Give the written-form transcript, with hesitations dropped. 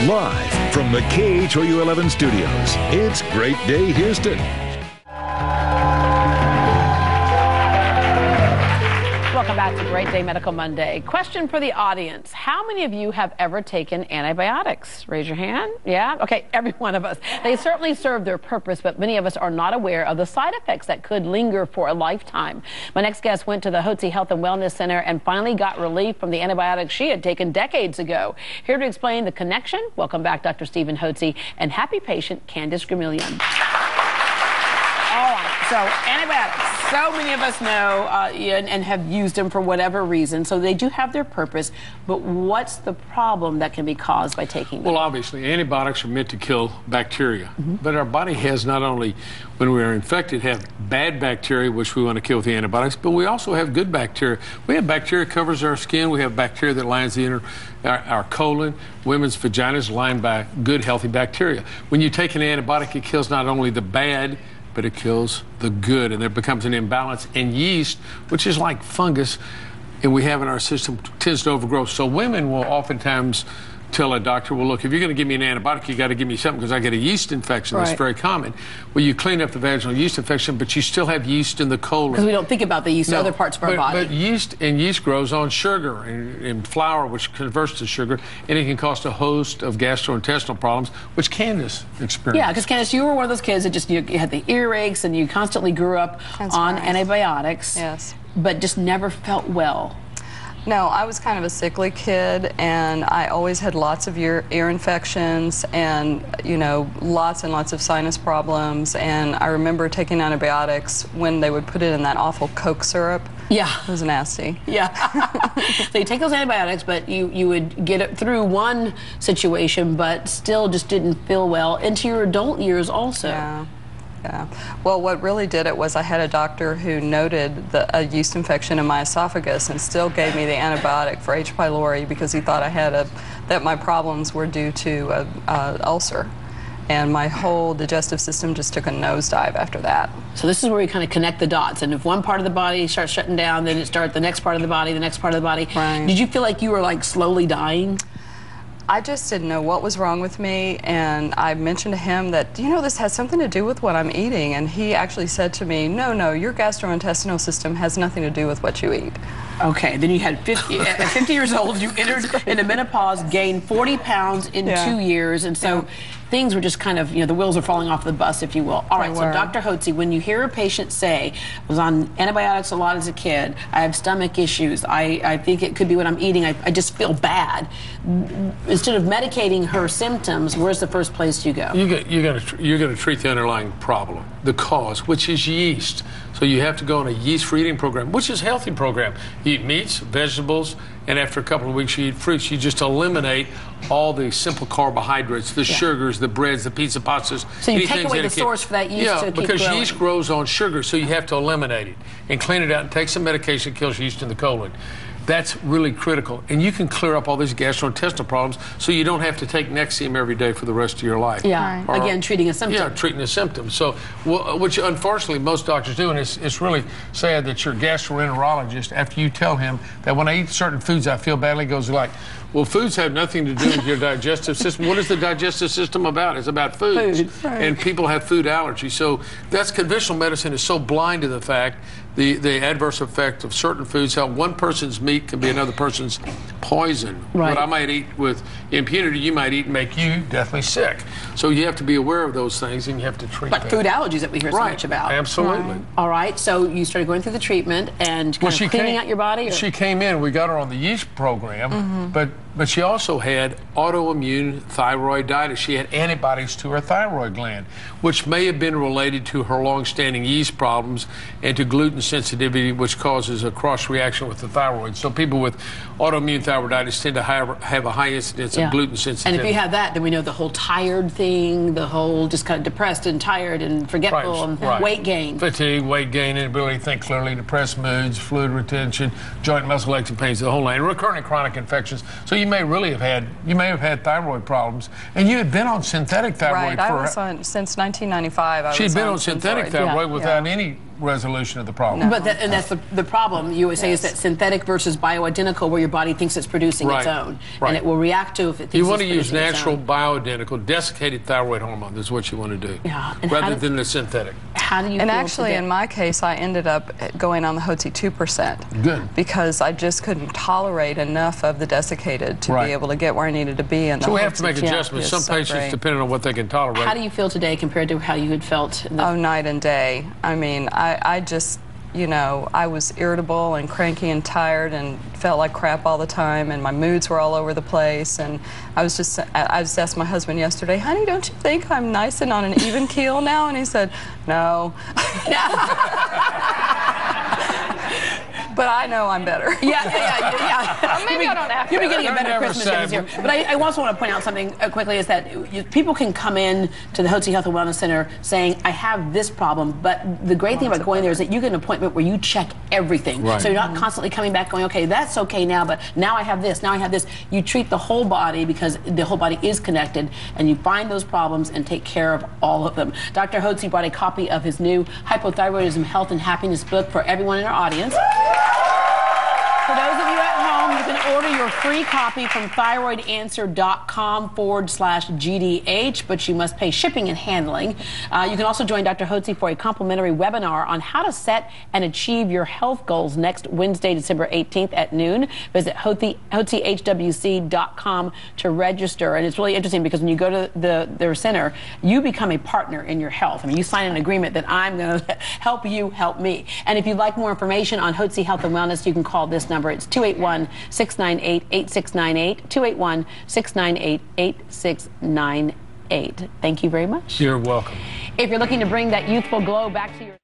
Live from the KHOU11 studios, it's Great Day Houston. Welcome back to Great Day Medical Monday. Question for the audience. How many of you have ever taken antibiotics? Raise your hand. Yeah? Okay, every one of us. They certainly serve their purpose, but many of us are not aware of the side effects that could linger for a lifetime. My next guest went to the Hotze Health and Wellness Center and finally got relief from the antibiotics she had taken decades ago. Here to explain the connection, welcome back Dr. Stephen Hotze and happy patient Kandice. All right, so antibiotics. So many of us know and have used them for whatever reason, so they do have their purpose, but what's the problem that can be caused by taking them? Well, obviously, antibiotics are meant to kill bacteria, but our body has not only, when we are infected, have bad bacteria, which we want to kill with the antibiotics, but we also have good bacteria. We have bacteria that covers our skin. We have bacteria that lines the our colon. Women's vaginas lined by good, healthy bacteria. When you take an antibiotic, it kills not only the bad, but it kills the good, and there becomes an imbalance. And yeast, which is like fungus, and we have in our system, tends to overgrow. So women will oftentimes tell a doctor, well, look, if you're going to give me an antibiotic, you got to give me something because I get a yeast infection. That's very common. Well, you clean up the vaginal yeast infection, but you still have yeast in the colon. Because we don't think about the yeast in other parts of our body. But yeast grows on sugar and flour, which converts to sugar, and it can cause a host of gastrointestinal problems, which Kandice experienced. Yeah, because Kandice, you were one of those kids that just, you had the earaches and you constantly grew up on antibiotics. Yes. But just never felt well. No, I was kind of a sickly kid, and I always had lots of ear infections and, you know, lots and lots of sinus problems. And I remember taking antibiotics when they would put it in that awful Coke syrup. Yeah. It was nasty. Yeah. So you take those antibiotics, but you would get it through one situation, but still just didn't feel well into your adult years also. Yeah. Yeah. Well, what really did it was I had a doctor who noted a yeast infection in my esophagus and still gave me the antibiotic for H. pylori because he thought I had that my problems were due to an ulcer. And my whole digestive system just took a nosedive after that. So this is where we kind of connect the dots. And if one part of the body starts shutting down, then it starts the next part of the body, the next part of the body. Right. Did you feel like you were like slowly dying? I just didn't know what was wrong with me, and I mentioned to him that, you know, this has something to do with what I'm eating, and he actually said to me, no, your gastrointestinal system has nothing to do with what you eat. Okay, then you had 50, at 50 years old, you entered into menopause, gained 40 pounds in 2 years, and so things were just kind of, you know, the wheels are falling off the bus, if you will. All right, so Dr. Hotze, when you hear a patient say, I was on antibiotics a lot as a kid, I have stomach issues, I think it could be what I'm eating, I just feel bad. Instead of medicating her symptoms, where's the first place you go? You're going to treat the underlying problem, the cause, which is yeast. So you have to go on a yeast-free eating program, which is a healthy program. You eat meats, vegetables, and after a couple of weeks you eat fruits. You just eliminate all the simple carbohydrates, the sugars, the breads, the pizza pastas. So you take away the source for that yeast to keep because growing. Yeast grows on sugar, so you have to eliminate it and clean it out and take some medication that kills yeast in the colon. That's really critical. And you can clear up all these gastrointestinal problems so you don't have to take Nexium every day for the rest of your life. Yeah, again, treating a symptom. Yeah, treating a symptom. So, which unfortunately most doctors do, and it's really sad that your gastroenterologist, after you tell him that when I eat certain foods I feel badly, goes like, well, foods have nothing to do with your digestive system. What is the digestive system about? It's about foods. And people have food allergies. So that's conventional medicine is so blind to the fact the adverse effect of certain foods, how one person's meat can be another person's poison. What I might eat with impunity, you might eat and make you deathly sick. So you have to be aware of those things and you have to treat them. Like food allergies that we hear so much about. Absolutely. All right, so you started going through the treatment and kind of cleaning out your body? She came in, we got her on the yeast program, but she also had autoimmune thyroiditis. She had antibodies to her thyroid gland, which may have been related to her long-standing yeast problems and to gluten sensitivity, which causes a cross-reaction with the thyroid. So people with autoimmune thyroiditis tend to have a high incidence of gluten sensitivity. And if you have that, then we know the whole tired thing, the whole just kind of depressed and tired and forgetful and weight gain. Fatigue, weight gain, inability to think clearly, depressed moods, fluid retention, joint muscle aches and pains, the whole line, recurrent chronic infections. So you may really have had thyroid problems, and you had been on synthetic thyroid I was on since 1995. She'd been on synthetic thyroid without any resolution of the problem. But and that's the problem you always say, is that synthetic versus bioidentical, where your body thinks it's producing its own, and it will react to if it thinks you want it's to use producing its natural own. bioidentical desiccated thyroid hormone. That's what you want to do, rather than the synthetic. How do you And feel actually, today? in my case, I ended up going on the Hotze 2%. Good. Because I just couldn't tolerate enough of the desiccated to be able to get where I needed to be. And So the we have to Hotze make adjustments. Some so patients, great. depending on what they can tolerate. How do you feel today compared to how you had felt? Oh, night and day. I mean, I just, you know, I was irritable and cranky and tired and felt like crap all the time, and my moods were all over the place. And I was just asked my husband yesterday, honey, don't you think I'm nice and on an even keel now? And he said, no. But I know I'm better. Yeah. Maybe I don't have to. You'll be getting a better Never Christmas said. this year. But I also want to point out something quickly, is that people can come in to the Hotze Health and Wellness Center saying, I have this problem, but the great thing about going there is that you get an appointment where you check everything. Right. So you're not constantly coming back going, okay, that's okay now, but now I have this, now I have this. You treat the whole body, because the whole body is connected, and you find those problems and take care of all of them. Dr. Hotze brought a copy of his new Hypothyroidism, Health, and Happiness book for everyone in our audience. For those of you at home, you can order your free copy from thyroidanswer.com/GDH, but you must pay shipping and handling. You can also join Dr. Hotze for a complimentary webinar on how to set and achieve your health goals next Wednesday, December 18th at noon. Visit HotzeHWC.com to register. And it's really interesting, because when you go to their center, you become a partner in your health. I mean, you sign an agreement that I'm going to help you help me. And if you'd like more information on Hotze Health and Wellness, you can call this number. It's 281-698-8698, 281-698-8698. Thank you very much. You're welcome. If you're looking to bring that youthful glow back to your